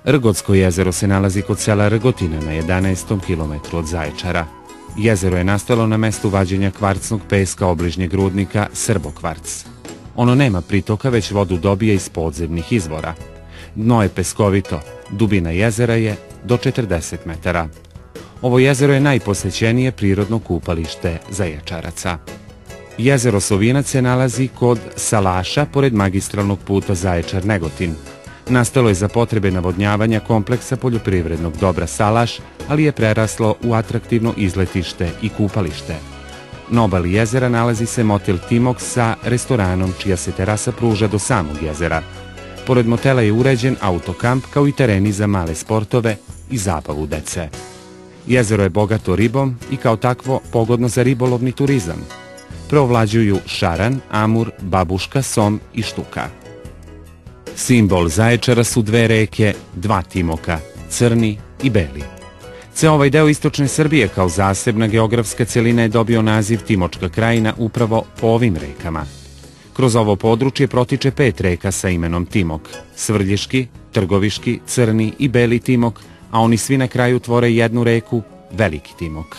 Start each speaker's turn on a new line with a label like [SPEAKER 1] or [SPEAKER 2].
[SPEAKER 1] Rgotsko jezero se nalazi kod sela Rgotina na 11. kilometru od Zaječara. Jezero je nastalo na mestu vađenja kvarcnog peska obližnjeg rudnika Srbokvarc. Ono nema pritoka, već vodu dobije iz podzemnih izvora. Dno je peskovito, dubina jezera je do 40 metara. Ovo jezero je najposećenije prirodno kupalište Zaječaraca. Jezero Sovinac se nalazi kod Salaša, pored magistralnog puta Zaječar-Negotin. Nastalo je za potrebe navodnjavanja kompleksa poljoprivrednog dobra Salaš, ali je preraslo u atraktivno izletište i kupalište. Na obali jezera nalazi se motel Timok sa restoranom čija se terasa pruža do samog jezera. Pored motela je uređen autokamp kao i tereni za male sportove i zabavu dece. Jezero je bogato ribom i kao takvo pogodno za ribolovni turizam. Preovlađuju šaran, amur, babuška, som i štuka. Simbol Zaječara su dve reke, dva Timoka, Crni i Beli. Ceo ovaj deo istočne Srbije kao zasebna geografska celina je dobio naziv Timočka krajina upravo po ovim rekama. Kroz ovo područje protiče 5 reka sa imenom Timok: Svrljiški, Trgoviški, Crni i Beli Timok, a oni svi na kraju tvore jednu reku, Veliki Timok.